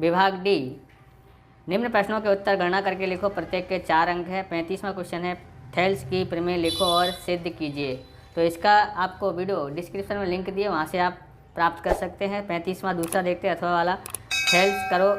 विभाग डी, निम्न प्रश्नों के उत्तर गणना करके लिखो, प्रत्येक के 4 अंक है। 35वां क्वेश्चन है, थेल्स की प्रमेय लिखो और सिद्ध कीजिए। तो इसका आपको वीडियो डिस्क्रिप्शन में लिंक दिए, वहाँ से आप प्राप्त कर सकते हैं। 35वां दूसरा देखते हैं, अथवा वाला, थेल्स करो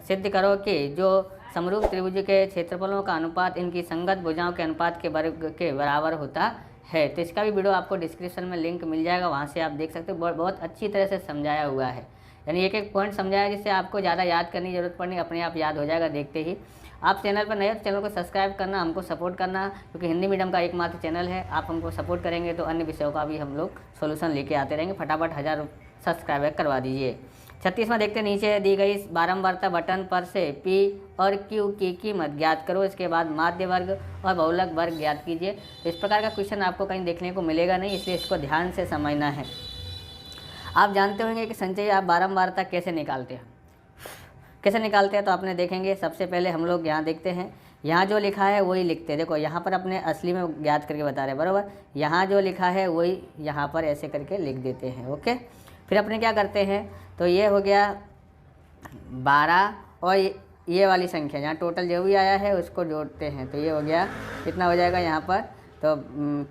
सिद्ध करो कि जो समरूप त्रिभुज के क्षेत्रफलों का अनुपात इनकी संगत भुजाओं के अनुपात के वर्ग के बराबर होता है। तो इसका भी वीडियो आपको डिस्क्रिप्शन में लिंक मिल जाएगा, वहाँ से आप देख सकते हो। बहुत अच्छी तरह से समझाया हुआ है, यानी एक एक पॉइंट समझाया जिससे आपको ज़्यादा याद करने की जरूरत पड़नी, अपने आप याद हो जाएगा देखते ही। आप चैनल पर नए हो तो चैनल को सब्सक्राइब करना, हमको सपोर्ट करना, क्योंकि हिंदी मीडियम का एकमात्र चैनल है। आप हमको सपोर्ट करेंगे तो अन्य विषयों का भी हम लोग सोल्यूशन लेके आते रहेंगे। फटाफट 1000 सब्सक्राइबर करवा दीजिए। 36वां देखते, नीचे दी गई बारंबारता बटन पर से P और Q की कीमत ज्ञात करो, इसके बाद माध्य वर्ग और बहुलक वर्ग ज्ञात कीजिए। तो इस प्रकार का क्वेश्चन आपको कहीं देखने को मिलेगा नहीं, इसलिए इसको ध्यान से समझना है। आप जानते होंगे कि संचयी आप बारंबारता कैसे निकालते हैं, तो आपने देखेंगे। सबसे पहले हम लोग यहाँ देखते हैं, यहाँ जो लिखा है वही लिखते हैं। देखो यहाँ पर अपने असली में ज्ञात करके बता रहे हैं, बराबर। यहाँ जो लिखा है वही यहाँ पर ऐसे करके लिख देते हैं, ओके। फिर अपने क्या करते हैं, तो ये हो गया 12 और ये वाली संख्या जहाँ टोटल जो भी आया है उसको जोड़ते हैं, तो ये हो गया, कितना हो जाएगा यहाँ पर, तो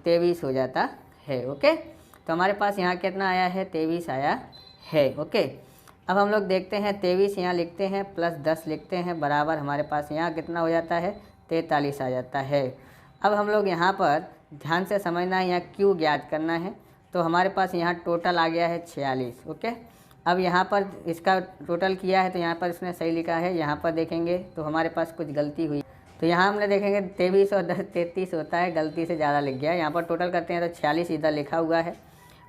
23 हो जाता है, ओके। तो हमारे पास यहाँ कितना आया है, 23 आया है, ओके। अब हम लोग देखते हैं 23 यहाँ लिखते हैं, प्लस 10 लिखते हैं, बराबर हमारे पास यहाँ कितना हो जाता है, 43 आ जाता है। अब हम लोग यहाँ पर ध्यान से समझना है, यहाँ क्यू ज्ञात करना है। तो हमारे पास यहाँ टोटल आ गया है 46, ओके। अब यहाँ पर इसका टोटल किया है तो यहाँ पर इसने सही लिखा है, यहाँ पर देखेंगे तो हमारे पास कुछ गलती हुई। तो यहाँ हमने देखेंगे 23 और 10 33 होता है, गलती से ज़्यादा लिख गया। यहाँ पर टोटल करते हैं तो 46 इधर लिखा हुआ है।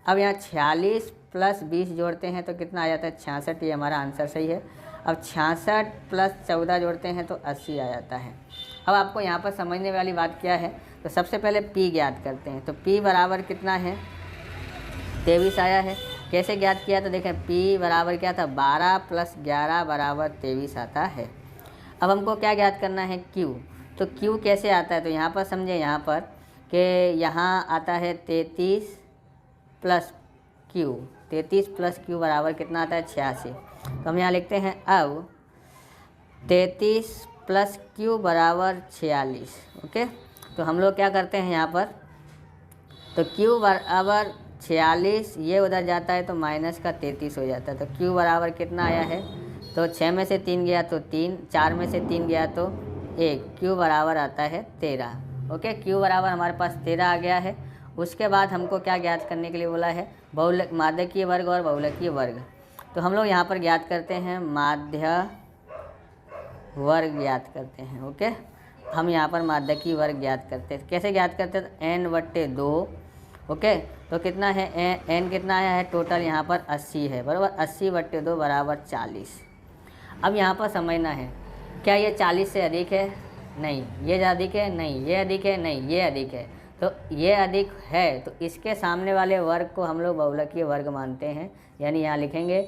अब यहाँ 46 प्लस 20 जोड़ते हैं तो कितना आ जाता है, 66। ये हमारा आंसर सही है। अब 66 प्लस 14 जोड़ते हैं तो 80 आ जाता है। अब आपको यहाँ पर समझने वाली बात क्या है, तो सबसे पहले P ज्ञात करते हैं। तो P बराबर कितना है, 23 आया है। कैसे ज्ञात किया, तो देखें P बराबर क्या था, 12 प्लस 11 बराबर 23 आता है। अब हमको क्या ज्ञात करना है, Q। तो Q कैसे आता है, तो यहाँ पर समझे, यहाँ पर कि यहाँ आता है 33 प्लस Q, 33 प्लस Q बराबर कितना आता है, 86। तो हम यहाँ लिखते हैं अब 33 प्लस Q बराबर 46, ओके। तो हम लोग क्या करते हैं यहाँ पर, तो Q बराबर 46, ये उधर जाता है तो माइनस का 33 हो जाता है। तो Q बराबर कितना आया है, तो 6 में से 3 गया तो 3, 4 में से 3 गया तो 1, Q बराबर आता है 13, ओके। Q बराबर हमारे पास 13 आ गया है। उसके बाद हमको क्या ज्ञात करने के लिए बोला है, माध्यकीय वर्ग और बहुलकीय वर्ग। तो हम लोग यहाँ पर ज्ञात करते हैं माध्य वर्ग ज्ञात करते हैं, ओके। हम यहाँ पर माध्यकीय वर्ग ज्ञात करते हैं। कैसे ज्ञात करते हैं, तो n/2, ओके। तो कितना है, n कितना आया है, टोटल यहाँ पर 80 है, बराबर। 80/2 बराबर 40। अब यहाँ पर समझना है, क्या ये 40 से अधिक है, नहीं। ये अधिक है, नहीं। ये अधिक है, नहीं। ये अधिक है। तो ये अधिक है तो इसके सामने वाले वर्ग को हम लोग बहुलकीय वर्ग मानते हैं, यानी यहाँ लिखेंगे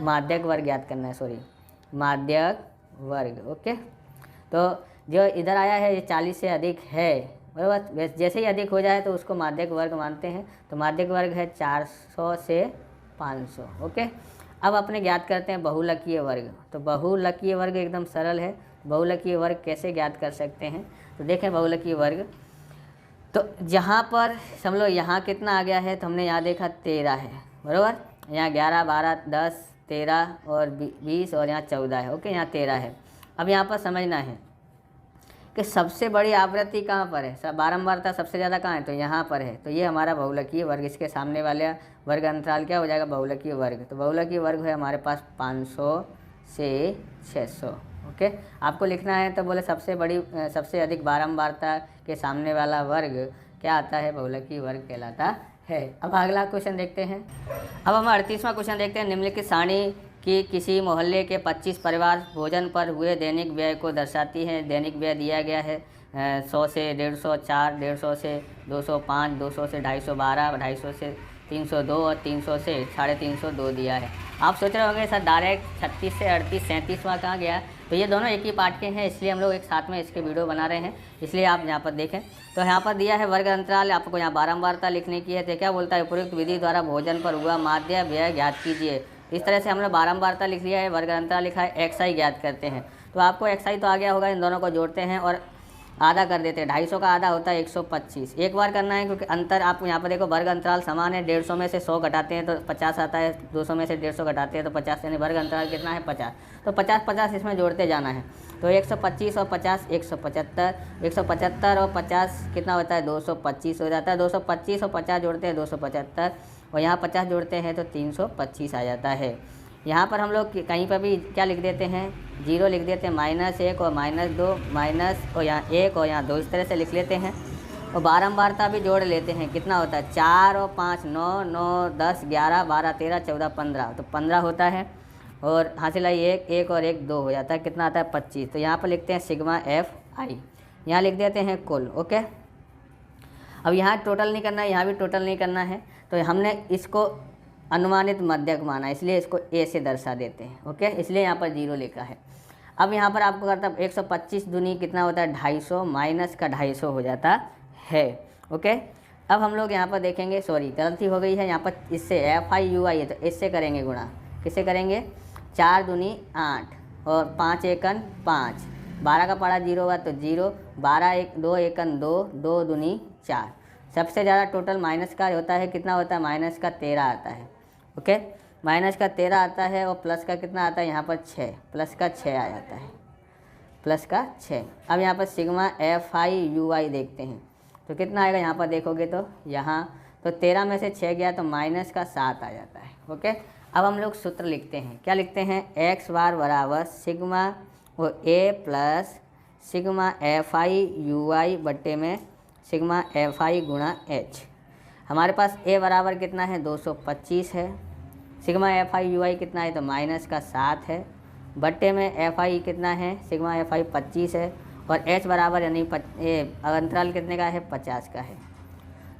माध्यक वर्ग ज्ञात करना है, सॉरी, माध्यक वर्ग, ओके। तो जो इधर आया है ये 40 से अधिक है, बराबर। जैसे ही अधिक हो जाए तो उसको माध्यक वर्ग मानते हैं। तो माध्यक वर्ग है 400 से 500, ओके। अब अपने ज्ञात करते हैं बहुलकीय वर्ग। तो बहुलकीय वर्ग एकदम सरल है। बहुलकीय वर्ग कैसे ज्ञात कर सकते हैं, तो देखें बहुलकीय वर्ग, तो जहाँ पर समझ लो यहाँ कितना आ गया है, तो हमने यहाँ देखा 13 है, बराबर। यहाँ 11, 12, 10, 13 और 20 और यहाँ 14 है, ओके। यहाँ 13 है। अब यहाँ पर समझना है कि सबसे बड़ी आवृत्ति कहाँ पर है, बारंबारता सबसे ज़्यादा कहाँ है, तो यहाँ पर है। तो ये हमारा बहुलकीय वर्ग, इसके सामने वाले वर्ग अंतराल क्या हो जाएगा, बहुलकीय वर्ग। तो बहुलकीय वर्ग है हमारे पास 500 से 600, ओके। आपको लिखना है तो बोले सबसे अधिक बारंबारता के सामने वाला वर्ग क्या आता है, बहुलकीय वर्ग कहलाता है। अब अगला क्वेश्चन देखते हैं। अब हम 38वां क्वेश्चन देखते हैं। निम्नलिखित सारणी कि किसी मोहल्ले के 25 परिवार भोजन पर हुए दैनिक व्यय को दर्शाती हैं। दैनिक व्यय दिया गया है 100 से 150, 4, 150 से 205, 200 से 250, 12, 250 से 302 और 300 से 350 दिया है। आप सोच रहे होंगे सर डायरेक्ट 36 से 38, 37वां कहाँ गया। तो ये दोनों एक ही पार्ट के हैं, इसलिए हम लोग एक साथ में इसके वीडियो बना रहे हैं, इसलिए आप यहाँ पर देखें। तो यहाँ पर दिया है वर्ग अंतराल, आपको यहाँ बारंबारता लिखने की है। तो क्या बोलता है, उपयुक्त विधि द्वारा भोजन पर हुआ माध्य व्यय ज्ञात कीजिए। इस तरह से हमने बारंबारता लिख लिया है, वर्ग अंतराल लिखा है, एक्स ज्ञात करते हैं। तो आपको एक्स तो आ गया होगा, इन दोनों को जोड़ते हैं और आधा कर देते हैं। 250 का आधा होता है 125। एक बार करना है क्योंकि अंतर आपको यहाँ पर देखो वर्ग अंतराल समान है। 150 में से 100 घटाते हैं तो 50 आता है, 200 में से 150 घटाते हैं तो 50, यानी वर्ग अंतराल कितना है 50। तो 50-50 इसमें जोड़ते जाना है। तो 125 और 50 175, 175 और 50 कितना होता है 225 हो जाता है। 225 और 50 जोड़ते हैं 275, और यहाँ 50 जोड़ते हैं तो 325 आ जाता है। यहाँ पर हम लोग कहीं पर भी क्या लिख देते हैं, 0 लिख देते हैं, -1 और -2 माइनस, और यहाँ 1 और यहाँ 2 इस तरह से लिख लेते हैं। और बारंबारता भी जोड़ लेते हैं, कितना होता है 4 और 5 9, 9 10 11 12 13 14 15, तो 15 होता है। और हासिल आई 1 और 1 2 हो जाता है, कितना आता है 25। तो यहाँ पर लिखते हैं सिग्मा FI, यहाँ लिख देते हैं कुल। ओके, अब यहाँ टोटल नहीं करना है, यहाँ भी टोटल नहीं करना है। तो हमने इसको अनुमानित मध्यक माना, इसलिए इसको A से दर्शा देते हैं। ओके, इसलिए यहाँ पर 0 लिखा है। अब यहाँ पर आपको करता है 125 दूनी कितना होता है 250, माइनस का 250 हो जाता है। ओके, अब हम लोग यहाँ पर देखेंगे, सॉरी गलती हो गई है, यहाँ पर इससे FI UI है तो इससे करेंगे गुणा। किससे करेंगे, 4 दूनी 8 और 5 एकन 5, 12 का पड़ा 0 हुआ तो 0, 2 एकन 2, 2 दूनी 4। सबसे ज़्यादा टोटल माइनस का होता है, कितना होता है माइनस का 13 आता है। ओके, माइनस का 13 आता है, और प्लस का कितना आता है यहाँ पर 6, प्लस का 6 आ जाता है, प्लस का 6। अब यहाँ पर सिग्मा FI UI देखते हैं तो कितना आएगा, यहाँ पर देखोगे तो यहाँ तो 13 में से 6 गया तो माइनस का 7 आ जाता है। ओके, अब हम लोग सूत्र लिखते हैं, क्या लिखते हैं, x बार बराबर सिग्मा वो A plus sigma FI UI बट्टे में सिग्मा FI गुणा H। हमारे पास A बराबर कितना है 225 है, सिग्मा FI UI कितना है तो माइनस का 7 है, बट्टे में FI कितना है सिग्मा FI 25 है, और H बराबर यानी अंतराल कितने का है 50 का है।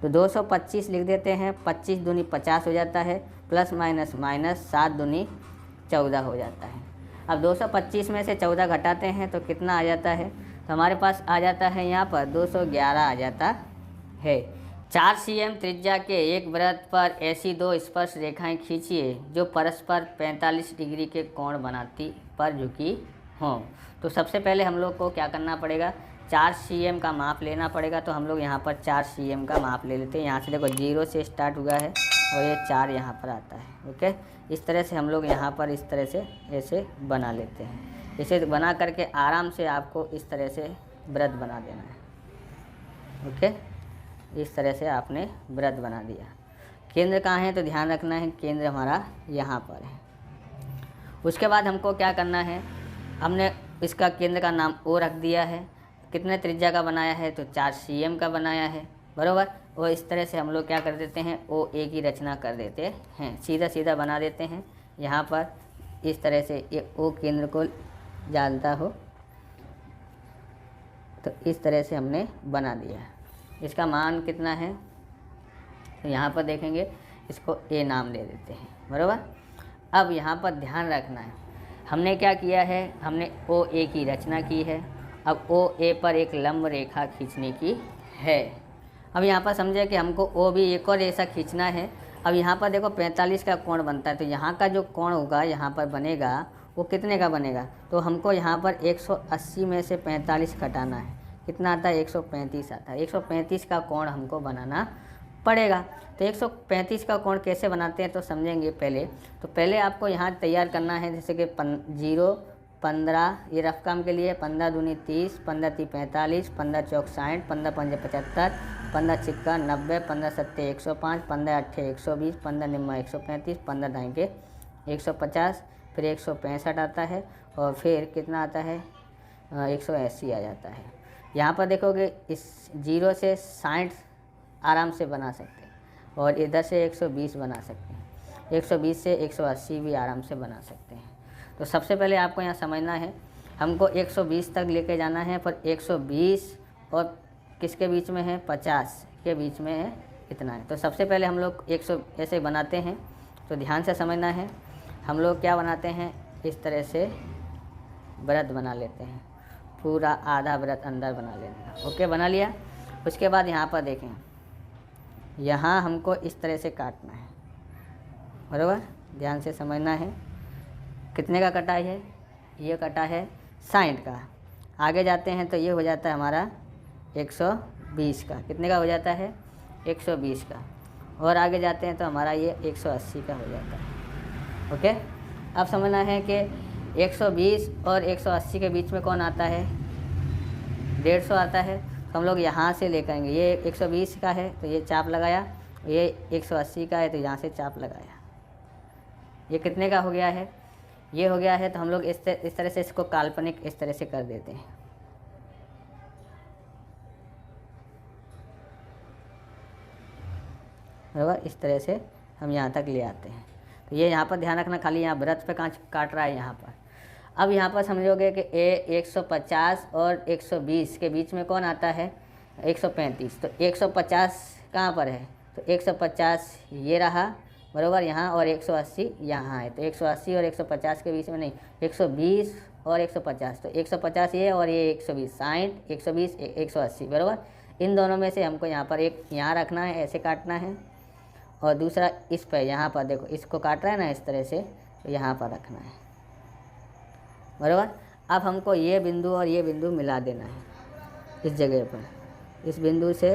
तो 225 लिख देते हैं, 25 दूनी 50 हो जाता है, प्लस माइनस माइनस 7 दूनी 14 हो जाता है। अब 225 में से 14 घटाते हैं तो कितना आ जाता है, तो हमारे पास आ जाता है यहाँ पर 211 आ जाता है। 4 cm त्रिज्या के एक वृत्त पर ऐसी 2 स्पर्श रेखाएं खींचिए जो परस्पर 45 डिग्री के कोण बनाती पर झुकी हों। तो सबसे पहले हम लोग को क्या करना पड़ेगा, 4 cm का माप लेना पड़ेगा। तो हम लोग यहाँ पर 4 cm का माप ले लेते हैं। यहाँ से देखो 0 से स्टार्ट हुआ है और ये 4 यहाँ पर आता है। ओके, इस तरह से हम लोग यहाँ पर इस तरह से ऐसे बना लेते हैं। इसे बना करके आराम से आपको इस तरह से वृत्त बना देना है। ओके, इस तरह से आपने वृत्त बना दिया। केंद्र कहाँ है तो ध्यान रखना है, केंद्र हमारा यहाँ पर है। उसके बाद हमको क्या करना है, हमने इसका केंद्र का नाम O रख दिया है। कितने त्रिज्या का बनाया है तो 4 cm का बनाया है, बराबर। और इस तरह से हम लोग क्या कर देते हैं, OA की रचना कर देते हैं, सीधा सीधा बना देते हैं। यहाँ पर इस तरह से ये O केंद्र को जानता हो तो इस तरह से हमने बना दिया। इसका मान कितना है तो यहाँ पर देखेंगे, इसको A नाम दे देते हैं, बराबर। अब यहाँ पर ध्यान रखना है, हमने क्या किया है, हमने OA की रचना की है। अब OA पर एक लंब रेखा खींचने की है। अब यहाँ पर समझे कि हमको O भी एक और ऐसा खींचना है। अब यहाँ पर देखो 45 का कोण बनता है, तो यहाँ का जो कोण होगा यहाँ पर बनेगा वो कितने का बनेगा, तो हमको यहाँ पर 180 में से 45 घटाना है। कितना आता है 135 आता है। 135 का कोण हमको बनाना पड़ेगा। तो 135 का कोण कैसे बनाते हैं तो समझेंगे पहले। तो पहले आपको यहाँ तैयार करना है, जैसे कि 0 15 ये रफ काम के लिए, 15 दूनी 30, 15 ती 45, 15 चौक 60, 15 पंजे 75, 15 छिक्का 90, 15 सत्ते 105, 15 अट्ठे 120, 15 निम्मा 135, 15 दाएँ के 150, फिर 165 आता है, और फिर कितना आता है 180 आ जाता है। यहाँ पर देखोगे इस 0 से 60 आराम से बना सकते हैं, और इधर से 120 बना सकते हैं, 120 से 180 भी आराम से बना सकते हैं। तो सबसे पहले आपको यहाँ समझना है, हमको 120 तक लेके जाना है, पर 120 और किसके बीच में है 50 के बीच में है, इतना है। तो सबसे पहले हम लोग 100 ऐसे बनाते हैं, तो ध्यान से समझना है। हम लोग क्या बनाते हैं, इस तरह से वृत्त बना लेते हैं, पूरा आधा वृत्त अंदर बना लेना। ओके, बना लिया। उसके बाद यहाँ पर देखें, यहाँ हमको इस तरह से काटना है, बराबर, ध्यान से समझना है। कितने का कटाई है? ये कटा है 60 का। आगे जाते हैं तो ये हो जाता है हमारा 120 का। कितने का हो जाता है? 120 का। और आगे जाते हैं तो हमारा ये 180 का हो जाता है। ओके, अब समझना है कि 120 और 180 के बीच में कौन आता है? 150 आता है। तो हम लोग यहाँ से लेकर आएंगे। ये 120 का है तो ये चाप लगाया, ये 180 का है तो यहाँ से चाप लगाया। ये कितने का हो गया है? ये हो गया है। तो हम लोग इस तरह से इसको काल्पनिक इस तरह से कर देते हैं। बराबर, इस तरह से हम यहाँ तक ले आते हैं। तो ये यहाँ पर ध्यान रखना, खाली यहाँ वृत्त पे काट रहा है यहाँ पर। अब यहाँ पर समझोगे कि 150 और 120 के बीच में कौन आता है? 135। तो 150 कहाँ पर है? तो 150 ये रहा, बराबर, यहाँ, और 180 यहाँ है। तो 180 और 150 के बीच में नहीं, 120 और 150। तो 150 ये और ये 120, 60, 120, 180, बराबर। इन दोनों में से हमको यहाँ पर एक यहाँ रखना है, ऐसे काटना है, और दूसरा इस पर, यहाँ पर देखो, इसको काट रहा है ना इस तरह से, तो यहाँ पर रखना है, बराबर। अब हमको ये बिंदु और ये बिंदु मिला देना है इस जगह पर, इस बिंदु से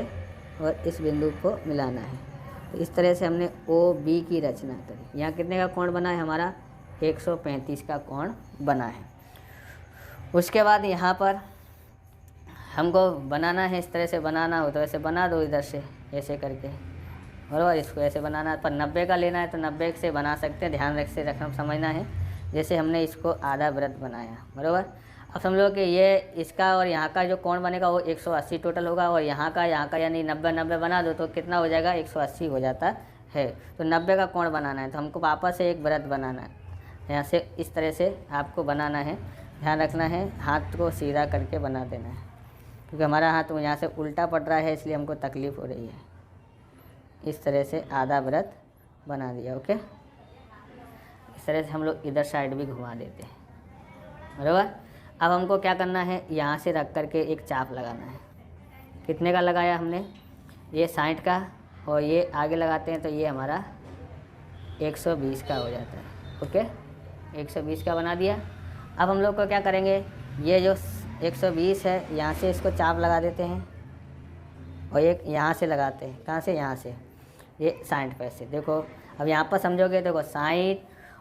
और इस बिंदु को मिलाना है। तो इस तरह से हमने OB की रचना करी। यहाँ कितने का कोण बना है हमारा? 135 का कोण बना है। उसके बाद यहाँ पर हमको बनाना है, इस तरह से बनाना हो तो ऐसे बना दो, इधर से ऐसे करके, बराबर। इसको ऐसे बनाना पर 90 का लेना है तो 90 से बना सकते हैं। ध्यान रखना, समझना है। जैसे हमने इसको आधा वृत्त बनाया, बराबर। अब समझ लो कि ये इसका और यहाँ का जो कोण बनेगा वो 180 टोटल होगा, और यहाँ का यानी 90 बना दो तो कितना हो जाएगा? 180 हो जाता है। तो 90 का कोण बनाना है तो हमको वापस से एक वृत्त बनाना है। यहाँ से इस तरह से आपको बनाना है। ध्यान रखना है, हाथ को सीधा करके बना देना है, क्योंकि हमारा हाथ यहाँ से उल्टा पड़ रहा है, इसलिए हमको तकलीफ़ हो रही है। इस तरह से आधा वृत्त बना दिया। ओके, इस तरह से हम लोग इधर साइड भी घुमा देते हैं, बराबर। अब हमको क्या करना है? यहाँ से रख करके एक चाप लगाना है। कितने का लगाया हमने? ये 60 का, और ये आगे लगाते हैं तो ये हमारा 120 का हो जाता है। ओके, 120 का बना दिया। अब हम लोग को क्या करेंगे? ये जो 120 है यहाँ से इसको चाप लगा देते हैं, और एक यहाँ से लगाते हैं। कहाँ से? यहाँ से। ये 60 पैसे। देखो अब यहाँ पर समझोगे, देखो 60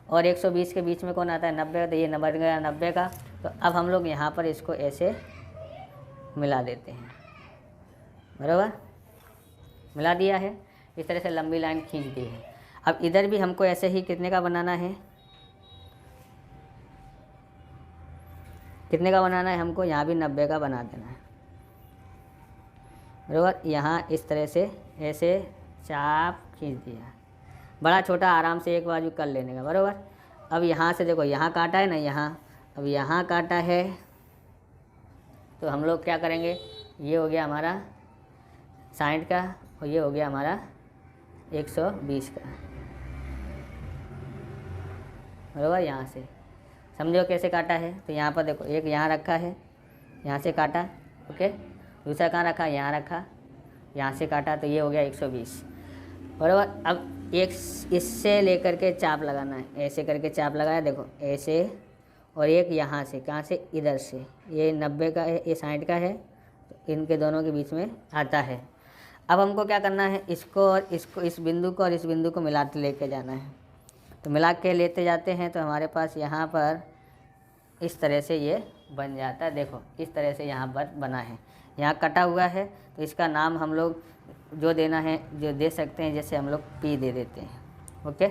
और 120 के बीच में कौन आता है? 90। तो ये नंबर गया 90 का। तो अब हम लोग यहाँ पर इसको ऐसे मिला देते हैं, बराबर, मिला दिया है। इस तरह से लंबी लाइन खींच दी है। अब इधर भी हमको ऐसे ही कितने का बनाना है? कितने का बनाना है हमको? यहाँ भी 90 का बना देना है, बराबर। यहाँ इस तरह से ऐसे चाप खींच दिया, बड़ा छोटा आराम से एक बाजू कर लेने का, बराबर। अब यहाँ से देखो, यहाँ काटा है ना, यहाँ, अब यहाँ काटा है तो हम लोग क्या करेंगे? ये हो गया हमारा 60 का, और ये हो गया हमारा 120 का, बराबर। यहाँ से समझो कैसे काटा है। तो यहाँ पर देखो, एक यहाँ रखा है, यहाँ से काटा, ओके। दूसरा कहाँ रखा? यहाँ रखा, यहाँ से काटा, तो ये हो गया 120, बराबर। अब एक इससे लेकर के चाप लगाना है, ऐसे करके चाप लगाया, देखो ऐसे, और एक यहाँ से, कहाँ से? इधर से। ये 90 का है, ये 60 का है, तो इनके दोनों के बीच में आता है। अब हमको क्या करना है? इसको और इसको, इस बिंदु को और इस बिंदु को मिलाते लेके जाना है। तो मिला के लेते जाते हैं तो हमारे पास यहाँ पर इस तरह से ये बन जाता है। देखो इस तरह से यहाँ पर बना है, यहाँ कटा हुआ है, तो इसका नाम हम लोग जो देना है, जो दे सकते हैं, जैसे हम लोग P दे देते हैं। ओके,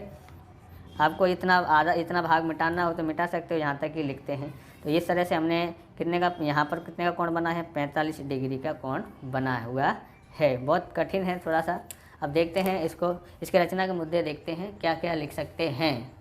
आपको इतना भाग मिटाना हो तो मिटा सकते हो, यहाँ तक ही लिखते हैं। तो इस तरह से हमने कितने का, यहाँ पर कितने का कोण बना है? 45 डिग्री का कोण बना हुआ है। बहुत कठिन है थोड़ा सा। अब देखते हैं इसको, इसके रचना के मुद्दे देखते हैं क्या क्या लिख सकते हैं।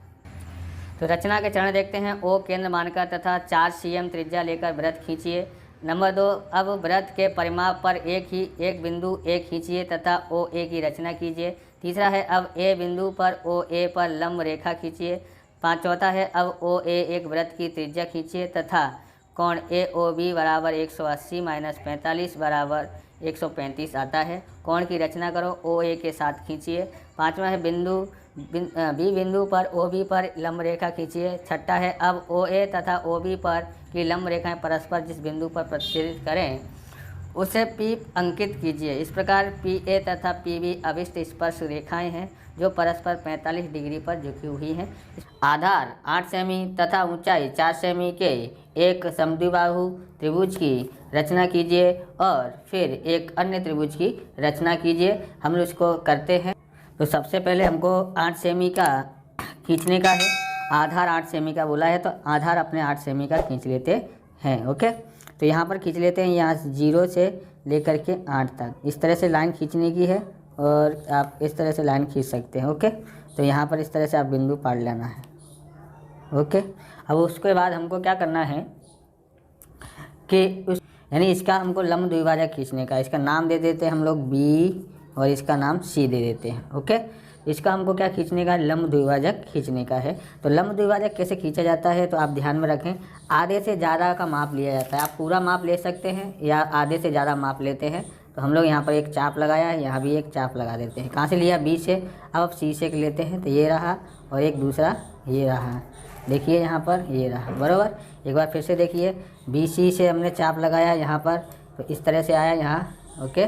तो रचना के चरण देखते हैं। O केंद्र मानकर तथा 4 cm त्रिज्या लेकर वृत्त खींचिए। नंबर 2, अब वृत्त के परिमाप पर एक बिंदु A खींचिए तथा OA की रचना कीजिए। तीसरा है, अब A बिंदु पर OA पर लंब रेखा खींचिए। चौथा है अब ओ ए एक वृत्त की त्रिज्या खींचिए तथा कोण ए ओ बी बराबर 180 माइनस 45 बराबर 135 आता है। कोण की रचना करो, ओ ए के साथ खींचिए। पाँचवा है बी बिंदु पर ओ बी पर लंब रेखा खींचिए। छठा है अब ओ ए तथा ओ बी पर की लंब रेखाएं परस्पर जिस बिंदु पर प्रतिच्छेदित करें उसे पी अंकित कीजिए। इस प्रकार पी ए तथा पी बी अभिष्ट स्पर्श रेखाएं हैं जो परस्पर 45 डिग्री पर झुकी हुई हैं। आधार 8 सेमी तथा ऊंचाई 4 सेमी के एक समद्विबाहु त्रिभुज की रचना कीजिए और फिर एक अन्य त्रिभुज की रचना कीजिए। हम लोग इसको करते हैं। तो सबसे पहले हमको 8 सेमी का खींचने का है। आधार 8 सेमी का बोला है तो आधार अपने 8 सेमी का खींच लेते हैं। ओके, तो यहाँ पर खींच लेते हैं, यहाँ 0 से लेकर के 8 तक इस तरह से लाइन खींचने की है और आप इस तरह से लाइन खींच सकते हैं। ओके, तो यहाँ पर इस तरह से आप बिंदु पाड़ लेना है। ओके, अब उसके बाद हमको क्या करना है कि उस यानी इसका हमको लंब द्विभाजक खींचने का, इसका नाम दे देते हैं हम लोग बी और इसका नाम सी दे देते हैं। ओके, इसका हमको क्या खींचने का, लंब द्विभाजक खींचने का है। तो लंब द्विभाजक कैसे खींचा जाता है तो आप ध्यान में रखें, आधे से ज़्यादा का माप लिया जाता है। आप पूरा माप ले सकते हैं या आधे से ज़्यादा माप लेते हैं। तो हम लोग यहाँ पर एक चाप लगाया है, यहाँ भी एक चाप लगा देते हैं। कहाँ से लिया, बी से। अब आप सी से लेते हैं तो ये रहा और एक दूसरा ये रहा। देखिए यहाँ पर ये रहा, बराबर। एक बार फिर से देखिए, बी सी से हमने चाप लगाया यहाँ पर तो इस तरह से आया यहाँ। ओके,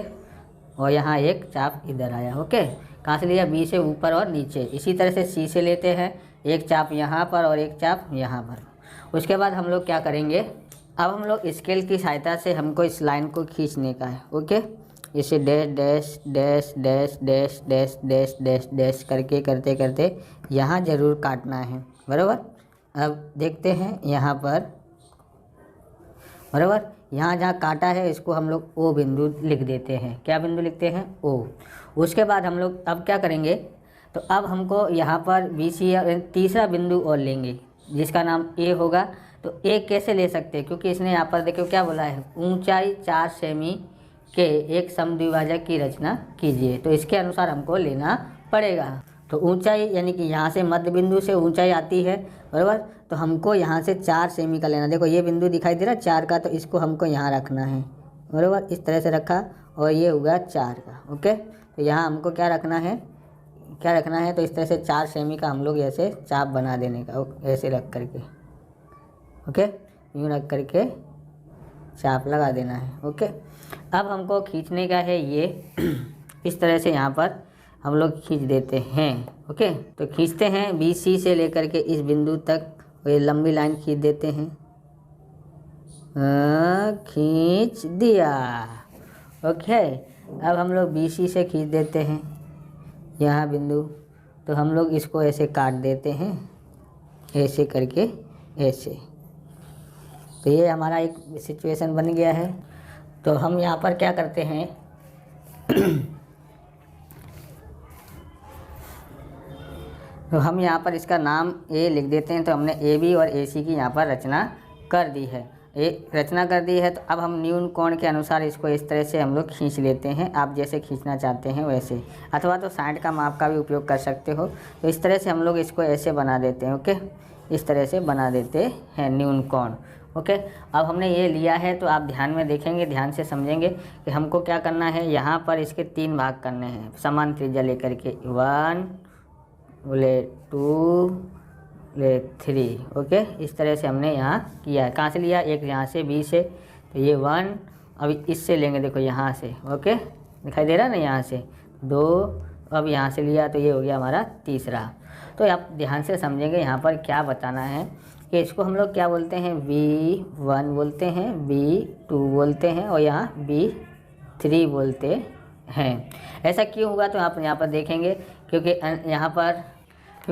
और यहाँ एक चाप इधर आया। ओके, कहाँ से लिया, बी से ऊपर और नीचे। इसी तरह से सी से लेते हैं, एक चाप यहाँ पर और एक चाप यहाँ पर। उसके बाद हम लोग क्या करेंगे, अब हम लोग स्केल की सहायता से हमको इस लाइन को खींचने का है। ओके, इसे dash dash dash dash dash dash dash dash dash करके करते करते यहाँ ज़रूर काटना है, बराबर। अब देखते हैं यहाँ पर, बराबर, यहाँ जहाँ काटा है इसको हम लोग ओ बिंदु लिख देते हैं। क्या बिंदु लिखते हैं, ओ। उसके बाद हम लोग अब क्या करेंगे, तो अब हमको यहाँ पर बी सी तीसरा बिंदु और लेंगे जिसका नाम ए होगा। तो ए कैसे ले सकते हैं, क्योंकि इसने यहाँ पर देखो क्या बोला है, ऊंचाई 4 सेमी के एक समद्विभाजक की रचना कीजिए। तो इसके अनुसार हमको लेना पड़ेगा। तो ऊंचाई यानी कि यहाँ से मध्य बिंदु से ऊंचाई आती है, बराबर। तो हमको यहाँ से 4 सेमी का लेना। देखो ये बिंदु दिखाई दे रहा है 4 का, तो इसको हमको यहाँ रखना है, बराबर। इस तरह से रखा और ये होगा 4 का। ओके, तो यहाँ हमको क्या रखना है, क्या रखना है, तो इस तरह से 4 सेमी का हम लोग ऐसे चाप बना देने का, ऐसे रख करके। ओके, यूँ रख करके चाप लगा देना है। ओके, अब हमको खींचने का है ये इस तरह से यहाँ पर हम लोग खींच देते हैं। ओके, तो खींचते हैं बी सी से लेकर के इस बिंदु तक ये लंबी लाइन खींच देते हैं। खींच दिया। ओके, अब हम लोग बी सी से खींच देते हैं यहाँ बिंदु। तो हम लोग इसको ऐसे काट देते हैं, ऐसे करके ऐसे। तो ये हमारा एक सिचुएशन बन गया है। तो हम यहाँ पर क्या करते हैं तो हम यहाँ पर इसका नाम ए लिख देते हैं। तो हमने ए बी और ए सी की यहाँ पर रचना कर दी है, रचना कर दी है। तो अब हम न्यून कोण के अनुसार इसको इस तरह से हम लोग खींच लेते हैं। आप जैसे खींचना चाहते हैं वैसे, अथवा तो साइड का माप का भी उपयोग कर सकते हो। तो इस तरह से हम लोग इसको ऐसे बना देते हैं। ओके, इस तरह से बना देते हैं न्यून कोण। ओके, अब हमने ये लिया है तो आप ध्यान में देखेंगे, ध्यान से समझेंगे कि हमको क्या करना है। यहाँ पर इसके 3 भाग करने हैं समान त्रिज्या लेकर के, 1 बोले 2 ले 3। ओके, इस तरह से हमने यहाँ किया है। कहाँ से लिया, एक यहाँ से बी से, तो ये 1। अभी इससे लेंगे, देखो यहाँ से। ओके, दिखाई दे रहा है ना, यहाँ से 2। अब यहाँ से लिया तो ये हो गया हमारा तीसरा। तो आप ध्यान से समझेंगे यहाँ पर क्या बताना है कि इसको हम लोग क्या बोलते हैं, B1 बोलते हैं, B2 बोलते हैं और यहाँ B3 बोलते हैं। ऐसा क्यों हुआ तो आप यहाँ पर देखेंगे, क्योंकि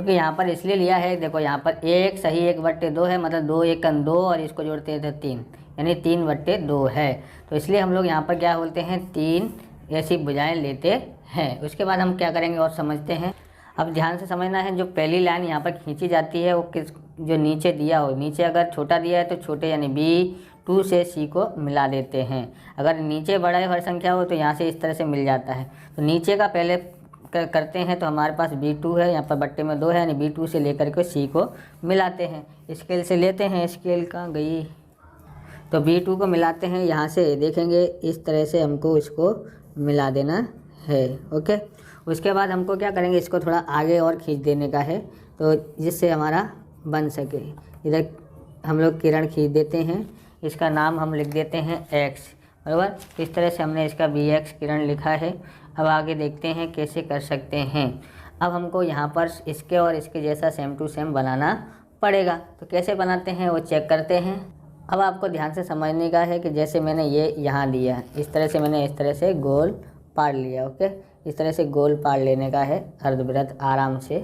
यहाँ पर इसलिए लिया है, देखो यहाँ पर 1 सही 1/2 है, मतलब 2 1 2 और इसको जोड़ते हैं तो 3, यानी 3/2 है। तो इसलिए हम लोग यहाँ पर क्या बोलते हैं, 3 ऐसी भुजाएं लेते हैं। उसके बाद हम क्या करेंगे और समझते हैं। अब ध्यान से समझना है, जो पहली लाइन यहाँ पर खींची जाती है वो किस, जो नीचे दिया हो, नीचे अगर छोटा दिया है तो छोटे यानी B2 से C को मिला देते हैं। अगर नीचे बड़ा हर संख्या हो तो यहाँ से इस तरह से मिल जाता है। तो नीचे का पहले करते हैं तो हमारे पास B2 है, यहाँ पर बट्टे में 2 है, यानी B2 से लेकर के C को मिलाते हैं। स्केल से लेते हैं, स्केल कहाँ गई, तो B2 को मिलाते हैं। यहाँ से देखेंगे इस तरह से हमको इसको मिला देना है। ओके, उसके बाद हमको क्या करेंगे, इसको थोड़ा आगे और खींच देने का है, तो जिससे हमारा बन सके। इधर हम लोग किरण खींच देते हैं, इसका नाम हम लिख देते हैं X, बराबर। इस तरह से हमने इसका BX किरण लिखा है। अब आगे देखते हैं कैसे कर सकते हैं। अब हमको यहाँ पर इसके और इसके जैसा सेम टू सेम बनाना पड़ेगा, तो कैसे बनाते हैं वो चेक करते हैं। अब आपको ध्यान से समझने का है कि जैसे मैंने ये यहाँ दिया, इस तरह से मैंने इस तरह से गोल पाड़ लिया। ओके, इस तरह से गोल पाड़ लेने का है अर्धवृत्त आराम से,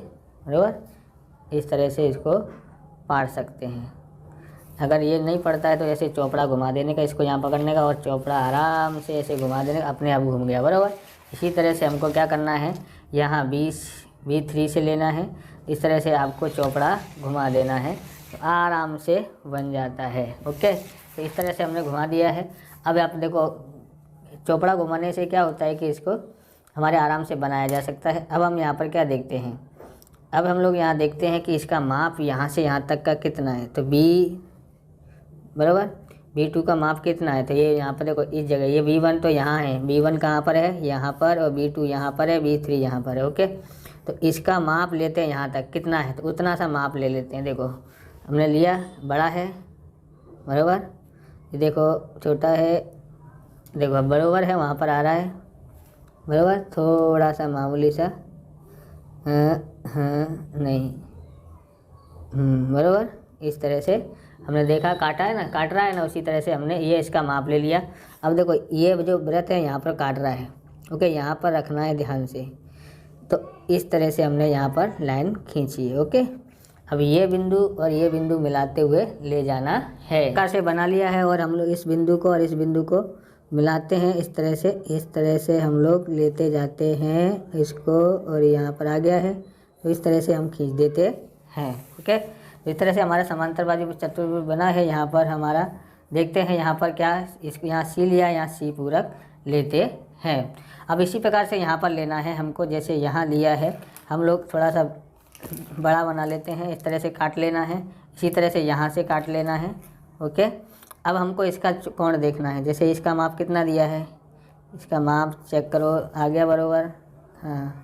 बराबर। इस तरह से इसको पाड़ सकते हैं। अगर ये नहीं पड़ता है तो ऐसे चौपड़ा घुमा देने का, इसको यहाँ पकड़ने का और चौपड़ा आराम से ऐसे घुमा देने का, अपने आप घूम गया, बराबर। इसी तरह से हमको क्या करना है, यहाँ B3 से लेना है, इस तरह से आपको चौपड़ा घुमा देना है, तो आराम से बन जाता है। ओके, तो इस तरह से हमने घुमा दिया है। अब आप देखो, चौपड़ा घुमाने से क्या होता है कि इसको हमारे आराम से बनाया जा सकता है। अब हम यहाँ पर क्या देखते हैं, अब हम लोग यहाँ देखते हैं कि इसका माप यहाँ से यहाँ तक का कितना है, तो बराबर B2 का माप कितना है, तो ये यहाँ पर देखो इस जगह, ये B1 तो यहाँ है, B1 कहाँ पर है, यहाँ पर, और B2 यहाँ पर है, B3 यहाँ पर है। ओके, तो इसका माप लेते हैं यहाँ तक कितना है, तो उतना सा माप ले लेते हैं। देखो हमने लिया, बड़ा है, बराबर, ये देखो छोटा है, देखो बराबर है, वहाँ पर आ रहा है, बराबर, थोड़ा सा मामूली सा, नहीं, बराबर। इस तरह से हमने देखा, काटा है ना, काट रहा है ना, उसी तरह से हमने ये इसका माप ले लिया। अब देखो ये जो वृत्त है यहाँ पर काट रहा है, ओके, यहाँ पर रखना है ध्यान से, तो इस तरह से हमने यहाँ पर लाइन खींची है। ओके, अब ये बिंदु और ये बिंदु मिलाते हुए ले जाना है, प्रकार से बना लिया है। और हम लोग इस बिंदु को और इस बिंदु को मिलाते हैं, इस तरह से हम लोग लेते जाते हैं इसको, और यहाँ पर आ गया है, तो इस तरह से हम खींच देते हैं। ओके, तो इस तरह से हमारा समांतरबाजु चतुर्भुज बना है। यहाँ पर हमारा देखते हैं, यहाँ पर क्या, इसको यहाँ C लिया, यहाँ C पूरक लेते हैं। अब इसी प्रकार से यहाँ पर लेना है हमको, जैसे यहाँ लिया है, हम लोग थोड़ा सा बड़ा बना लेते हैं, इस तरह से काट लेना है, इसी तरह से यहाँ से काट लेना है। ओके, अब हमको इसका कोण देखना है, जैसे इसका माप कितना दिया है, इसका माप चेक करो, आ गया बराबर, हाँ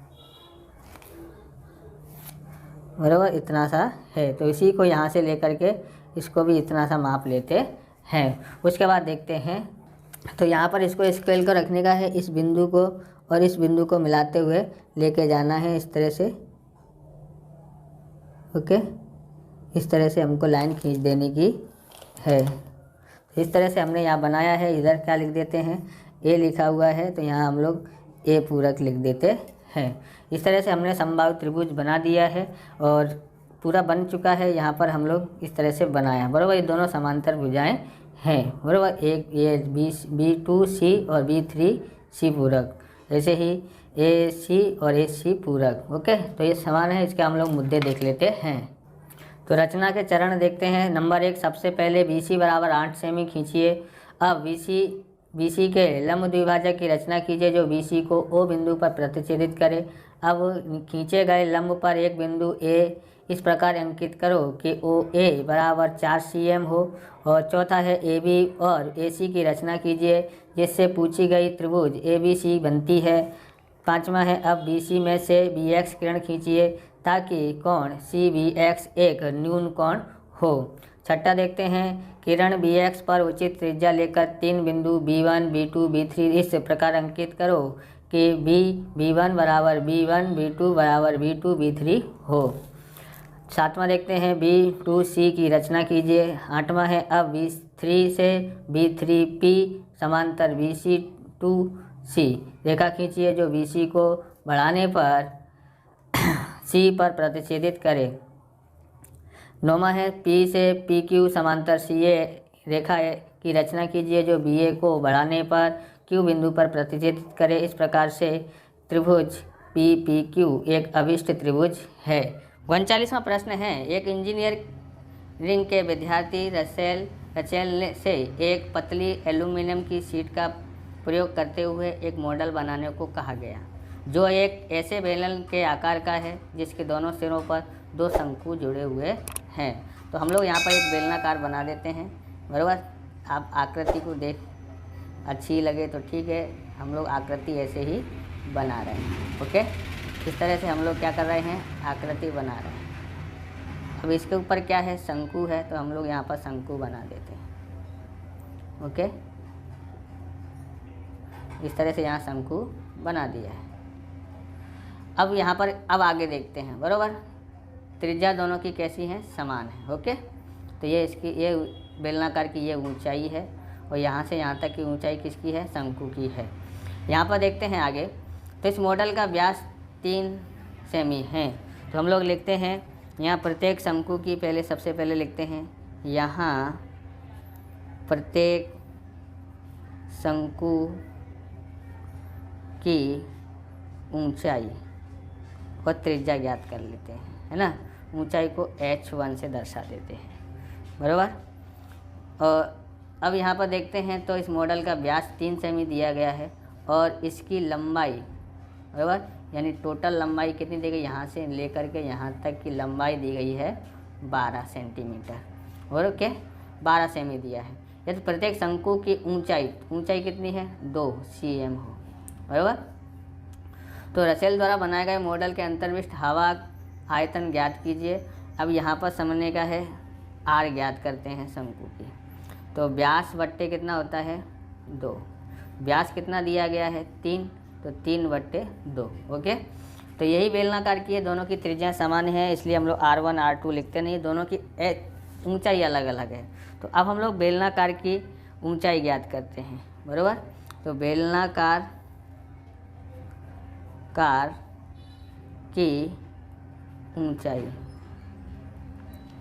बराबर, इतना सा है, तो इसी को यहाँ से लेकर के इसको भी इतना सा माप लेते हैं। उसके बाद देखते हैं, तो यहाँ पर इसको स्केल को रखने का है, इस बिंदु को और इस बिंदु को मिलाते हुए लेके जाना है, इस तरह से। ओके, इस तरह से हमको लाइन खींच देने की है। इस तरह से हमने यहाँ बनाया है। इधर क्या लिख देते हैं, A लिखा हुआ है, तो यहाँ हम लोग A पूरक लिख देते हैं। इस तरह से हमने समबाहु त्रिभुज बना दिया है और पूरा बन चुका है। यहाँ पर हम लोग इस तरह से बनाया, बराबर। ये दोनों समांतर भुजाएं हैं, बराबर। एक ये B2C और B3C पूरक, ऐसे ही AC और AC पूरक। ओके, तो ये समान है, इसके हम लोग मुद्दे देख लेते हैं। तो रचना के चरण देखते हैं। नंबर 1, सबसे पहले BC बराबर 8 सेमी खींचिए। अब BC के लंब द्विभाजक की रचना कीजिए जो BC को O बिंदु पर प्रतिच्छेदित करे। अब खींचे गए लंब पर एक बिंदु A इस प्रकार अंकित करो कि OA बराबर 4 cm हो। और चौथा है AB और AC की रचना कीजिए जिससे पूछी गई त्रिभुज ABC बनती है। पांचवा है, अब BC में से BX किरण खींचिए ताकि कोण CBX एक न्यून कोण हो। छठा देखते हैं, किरण BX पर उचित त्रिज्या लेकर 3 बिंदु B1, B2, B3 इस प्रकार अंकित करो कि B1 बराबर B1, B2 बराबर B2, B3 हो। सातवां देखते हैं, B2C की रचना कीजिए। आठवां है, अब B3 से B3P समांतर BC2C रेखा खींचिए जो BC को बढ़ाने पर C पर प्रतिच्छेदित करे। नौवां है, P से PQ समांतर CA रेखा की रचना कीजिए जो BA को बढ़ाने पर Q बिंदु पर प्रतिच्छेदित करे। इस प्रकार से त्रिभुज PPQ एक अभिष्ट त्रिभुज है। 39वां प्रश्न है, एक इंजीनियरिंग के विद्यार्थी रचेल से एक पतली एल्यूमीनियम की शीट का प्रयोग करते हुए एक मॉडल बनाने को कहा गया। जो एक ऐसे बेलन के आकार का है जिसके दोनों सिरों पर दो शंकु जुड़े हुए हैं। तो हम लोग यहाँ पर एक बेलनाकार बना देते हैं, बराबर। आप आकृति को देख अच्छी लगे तो ठीक है, हम लोग आकृति ऐसे ही बना रहे हैं। ओके, इस तरह से हम लोग क्या कर रहे हैं, आकृति बना रहे हैं। अब इसके ऊपर क्या है, शंकु है, तो हम लोग यहाँ पर शंकु बना देते हैं। ओके, इस तरह से यहाँ शंकु बना दिया है। अब यहाँ पर अब आगे देखते हैं, बराबर। त्रिज्या दोनों की कैसी है, समान है। ओके, तो ये इसकी ये बेलनाकार की ये ऊंचाई है और यहाँ से यहाँ तक की ऊंचाई किसकी है, शंकु की है। यहाँ पर देखते हैं आगे, तो इस मॉडल का व्यास 3 सेमी है। तो हम लोग लिखते हैं यहाँ प्रत्येक शंकु की, पहले सबसे पहले लिखते हैं यहाँ प्रत्येक शंकु की ऊंचाई और त्रिज्या ज्ञात कर लेते हैं, है ना। ऊंचाई को h1 से दर्शा देते हैं, बराबर। और अब यहाँ पर देखते हैं, तो इस मॉडल का व्यास 3 सेमी दिया गया है और इसकी लंबाई, बराबर, यानी टोटल लंबाई कितनी दी गई, यहाँ से लेकर के यहाँ तक की लंबाई दी गई है 12 सेंटीमीटर। और ओके, 12 सेमी दिया है। यदि प्रत्येक शंकु की ऊंचाई कितनी है, 2 cm हो, बराबर। तो रसेल द्वारा बनाए गए मॉडल के अंतर्विष्ट हवा आयतन ज्ञात कीजिए। अब यहाँ पर समझने का है, r ज्ञात करते हैं शंकु की। तो व्यास बट्टे कितना होता है, 2। व्यास कितना दिया गया है, 3, तो 3/2। ओके, तो यही बेलनाकार की है, दोनों की त्रिज्या समान है, इसलिए हम लोग R1 R2 लिखते नहीं, दोनों की ऊंचाई अलग अलग है। तो अब हम लोग बेलनाकार की ऊंचाई ज्ञात करते हैं, बराबर। तो बेलनाकार की ऊंचाई,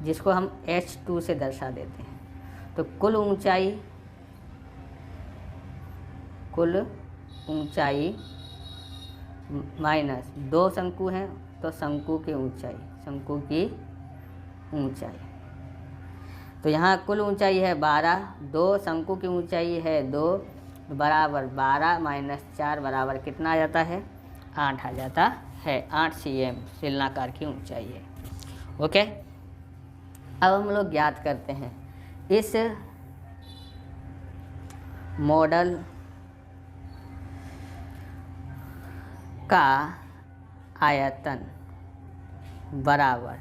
जिसको हम h2 से दर्शा देते हैं, तो कुल ऊंचाई माइनस 2 शंकु हैं, तो शंकु की ऊंचाई। तो यहाँ कुल ऊंचाई है 12, 2 शंकु की ऊंचाई है 2, बराबर 12 माइनस 4 बराबर कितना आ जाता है, 8 आ जाता है। 8 cm बेलनाकार की ऊंचाई है। ओके, अब हम लोग ज्ञात करते हैं इस मॉडल का आयतन बराबर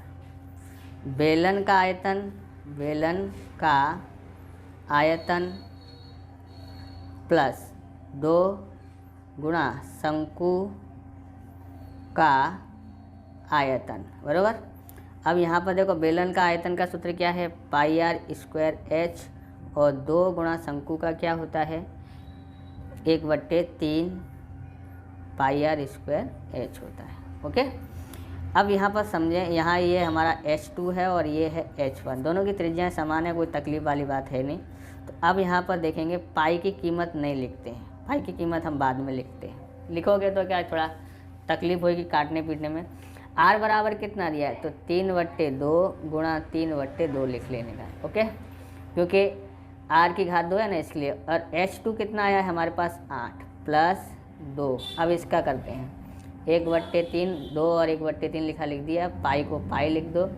बेलन का आयतन प्लस 2 गुणा शंकु का आयतन, बराबर। अब यहाँ पर देखो, बेलन का आयतन का सूत्र क्या है, πr²h, और 2 गुणा शंकु का क्या होता है, 1/3 πr² होता है। ओके, अब यहाँ पर समझें, यहाँ ये हमारा h2 है और ये है h1, दोनों की त्रिज्याएं समान है, कोई तकलीफ वाली बात है नहीं। तो अब यहाँ पर देखेंगे, पाई की कीमत नहीं लिखते हैं, पाई की कीमत हम बाद में लिखते हैं। लिखोगे तो क्या थोड़ा तकलीफ होगी काटने पीटने में। r बराबर कितना दिया है, तो 3/2 गुणा 3/2 लिख लेने का, ओके, क्योंकि r की घात 2 है ना, इसलिए। और h2 कितना आया है हमारे पास, 8 प्लस 2। अब इसका करते हैं 1/3, 2 और 1/3 लिख दिया, पाई को पाई लिख दो।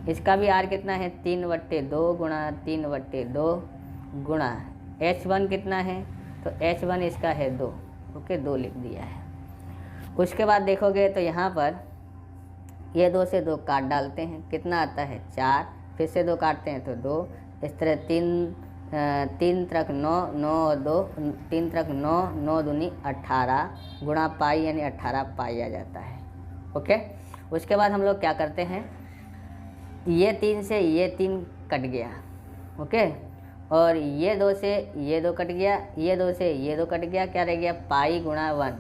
इसका भी r कितना है, 3/2 गुणा 3/2 गुणा h1 कितना है, तो h1 इसका है 2, ओके, 2 लिख दिया है। उसके बाद देखोगे तो यहाँ पर ये 2 से 2 काट डालते हैं, कितना आता है 4, फिर से 2 काटते हैं तो 2, इस तरह 3 त्रिक 9, 9 और 2, 3 त्रिक 9, 9 दूनी 18 गुणा पाई, यानी 18 पाई आ जाता है। ओके, उसके बाद हम लोग क्या करते हैं, ये 3 से ये 3 कट गया, ओके, और ये 2 से ये 2 कट गया, ये 2 से ये 2 कट गया, क्या रह गया, पाई गुणा 1,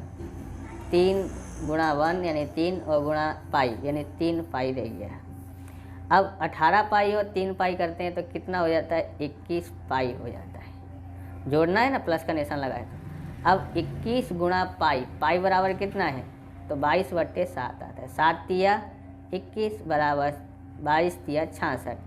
3 गुणा 1 यानी 3, और गुणा पाई यानी 3 पाई रह गया। अब 18 पाई और 3 पाई करते हैं तो कितना हो जाता है, 21 पाई हो जाता है। जोड़ना है ना, प्लस का निशान लगाए तो। अब 21 गुणा पाई, पाई बराबर कितना है, तो 22/7 आता है। 7 तिया 21 बराबर 22 तिया 66,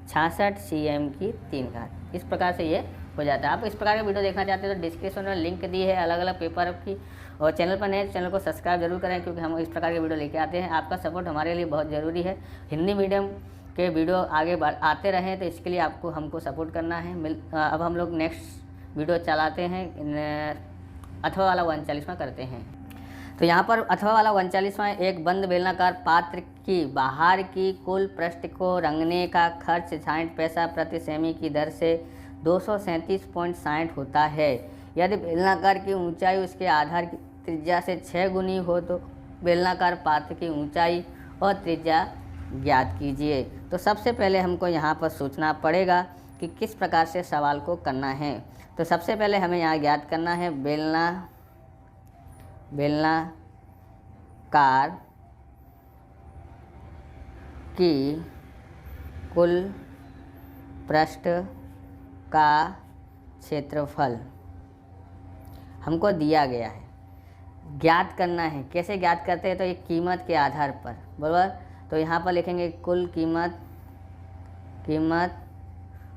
66 cm की 3 घात। इस प्रकार से ये हो जाता है। आप इस प्रकार का वीडियो देखना चाहते हैं तो डिस्क्रिप्शन में लिंक दी है अलग अलग पेपर की, और चैनल पर नए चैनल को सब्सक्राइब जरूर करें, क्योंकि हम इस प्रकार के वीडियो लेके आते हैं। आपका सपोर्ट हमारे लिए बहुत ज़रूरी है। हिंदी मीडियम के वीडियो आगे आते रहें, तो इसके लिए आपको हमको सपोर्ट करना है। अब हम लोग नेक्स्ट वीडियो चलाते हैं, अथवा वाला 39वां करते हैं। तो यहाँ पर अथवा वाला 39वां, एक बंद बेलनाकार पात्र की बाहर की कुल पृष्ठ को रंगने का खर्च 60 पैसा प्रति सेमी की दर से 237.60 होता है। यदि बेलनाकार की ऊंचाई उसके आधार की त्रिज्या से 6 गुनी हो तो बेलनाकार पात्र की ऊंचाई और त्रिज्या ज्ञात कीजिए। तो सबसे पहले हमको यहाँ पर सोचना पड़ेगा कि किस प्रकार से सवाल को करना है। तो सबसे पहले हमें यहाँ ज्ञात करना है बेलनाकार की कुल पृष्ठ का क्षेत्रफल हमको दिया गया है, ज्ञात करना है। कैसे ज्ञात करते हैं, तो एक कीमत के आधार पर, बराबर। तो यहाँ पर लिखेंगे कुल कीमत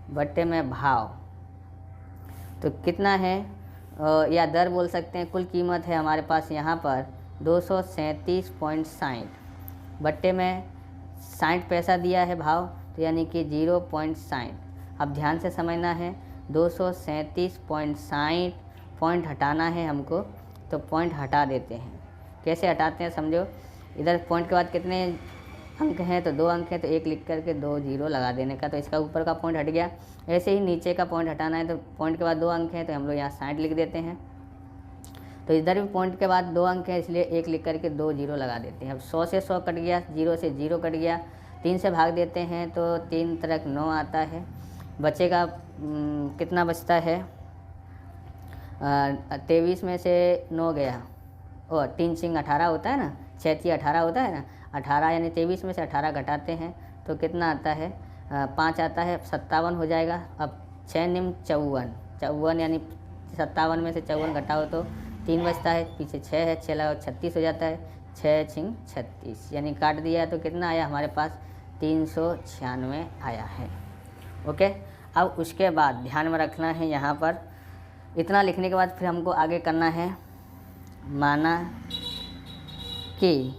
बट्टे में भाव, तो कितना है, या दर बोल सकते हैं। कुल कीमत है हमारे पास यहाँ पर 237.60 बट्टे में 60 पैसा दिया है भाव, तो यानी कि 0.60। अब ध्यान से समझना है, 237.60 पॉइंट हटाना है हमको, तो पॉइंट हटा देते हैं। कैसे हटाते हैं समझो, इधर पॉइंट के बाद कितने अंक हैं, तो 2 अंक हैं, तो 1 लिख करके 2 जीरो लगा देने का, तो इसका ऊपर का पॉइंट हट गया। ऐसे ही नीचे का पॉइंट हटाना है, तो पॉइंट के बाद 2 अंक हैं, तो हम लोग यहाँ 60 लिख देते हैं। तो इधर भी पॉइंट के बाद 2 अंक है, इसलिए 1 लिख करके 2 जीरो लगा देते हैं। अब 100 से 100 कट गया, 0 से 0 कट गया, 3 से भाग देते हैं तो 3 तरक 9 आता है। बचेगा कितना बचता है, 23 में से 9 गया, और 3 सिंग 18 होता है ना, 6 18 होता है ना, 18 यानी 23 में से 18 घटाते हैं तो कितना आता है, 5 आता है, 57 हो जाएगा। अब 6 निम 54 यानी 57 में से 54 घटाओ तो 3 बचता है, पीछे 6 है, 6 लगाओ 36 हो जाता है, 6 छिंग 36 यानी काट दिया तो कितना आया हमारे पास, 396 आया है। ओके। अब उसके बाद ध्यान में रखना है, यहाँ पर इतना लिखने के बाद फिर हमको आगे करना है, माना कि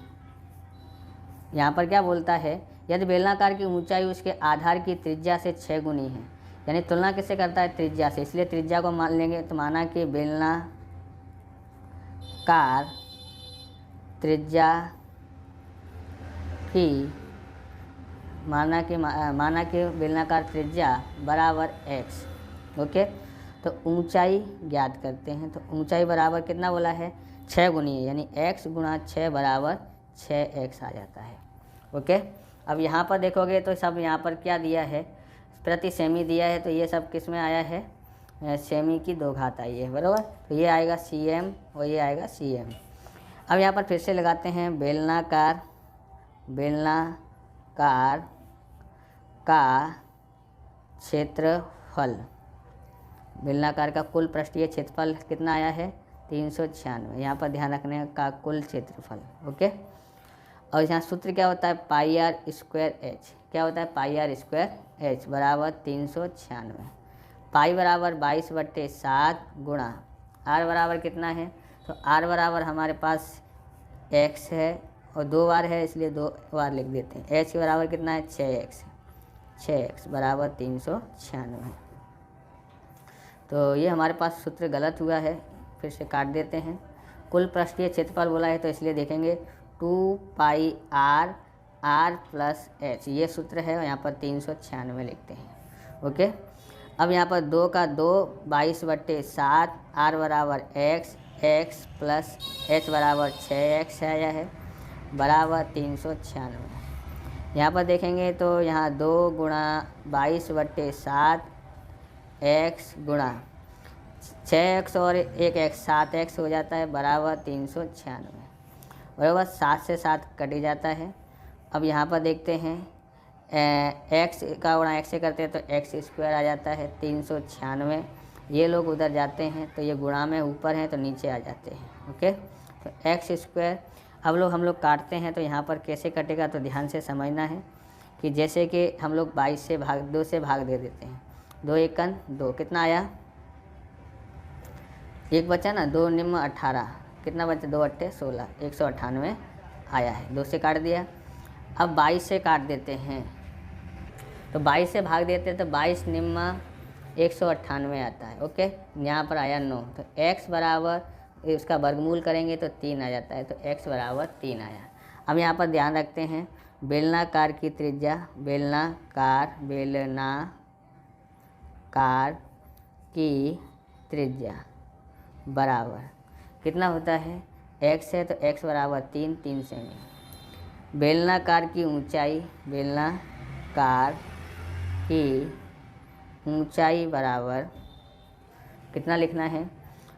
यहाँ पर क्या बोलता है, यदि बेलनाकार की ऊंचाई उसके आधार की त्रिज्या से 6 गुनी है, यानी तुलना किससे करता है, त्रिज्या से, इसलिए त्रिज्या को मान लेंगे। तो माना कि बेलनाकार त्रिज्या की माना कि बेलनाकार त्रिज्या बराबर x। ओके। तो ऊंचाई ज्ञात करते हैं, तो ऊंचाई बराबर कितना बोला है, 6 गुनी है, यानी x गुणा 6 बराबर 6x आ जाता है। ओके। अब यहाँ पर देखोगे तो सब यहाँ पर क्या दिया है, प्रति सेमी दिया है, तो ये सब किस में आया है, सेमी की 2 घात आई है, बराबर। तो ये आएगा cm और ये आएगा cm। अब यहाँ पर फिर से लगाते हैं, बेलनाकार का क्षेत्रफल, बेलनाकार का कुल पृष्ठीय क्षेत्रफल कितना आया है, 396। यहाँ पर ध्यान रखने का कुल क्षेत्रफल। ओके। और यहाँ सूत्र क्या होता है, पाई आर स्क्वायर एच, क्या होता है, पाई आर स्क्वायर एच बराबर 396। पाई बराबर 22/7 गुणा आर बराबर कितना है, तो आर बराबर हमारे पास x है और 2 बार है, इसलिए 2 बार लिख देते हैं। h के बराबर कितना है, 6x बराबर 396। तो ये हमारे पास सूत्र गलत हुआ है, फिर से काट देते हैं। कुल पृष्ठीय क्षेत्रफल बोला है, तो इसलिए देखेंगे 2 पाई आर प्लस एच, ये सूत्र है, और यहाँ पर 396 लिखते हैं। ओके। अब यहाँ पर 2 का 2 22/7, आर बराबर x प्लस h बराबर 6x आया है, बराबर 396। यहाँ पर देखेंगे तो यहाँ 2 गुणा 22/7 x गुणा 6x और 1x 7x हो जाता है, बराबर 396, बराबर। 7 से 7 कट जाता है। अब यहाँ पर देखते हैं, x का गुणा x से करते हैं तो x स्क्वायर आ जाता है 396। ये लोग उधर जाते हैं तो ये गुणा में ऊपर हैं तो नीचे आ जाते हैं। ओके। तो x स्क्वायर, अब हम लोग काटते हैं तो यहाँ पर कैसे कटेगा, तो ध्यान से समझना है कि जैसे कि हम लोग 22 से 2 से भाग दे देते हैं, 2 एकन 2 कितना आया एक बचा ना, 2 निम्न 18, कितना बचा, 2 अट्ठे 16, 198 आया है। 2 से काट दिया। अब 22 से काट देते हैं, तो 22 से भाग देते हैं तो 22 निम्न 198 आता है। ओके, यहाँ पर आया 9, तो x बराबर इसका वर्गमूल करेंगे तो 3 आ जाता है, तो x बराबर 3 आया। अब यहाँ पर ध्यान रखते हैं, बेलनाकार की त्रिज्या, बेलनाकार की त्रिज्या बराबर कितना होता है, x है तो x बराबर 3, 3 सेमी। बेलनाकार की ऊंचाई, बेलनाकार की ऊंचाई बराबर कितना लिखना है,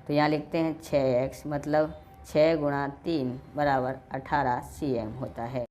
तो यहाँ लिखते हैं 6x, मतलब 6 गुणा 3 बराबर 18 cm होता है।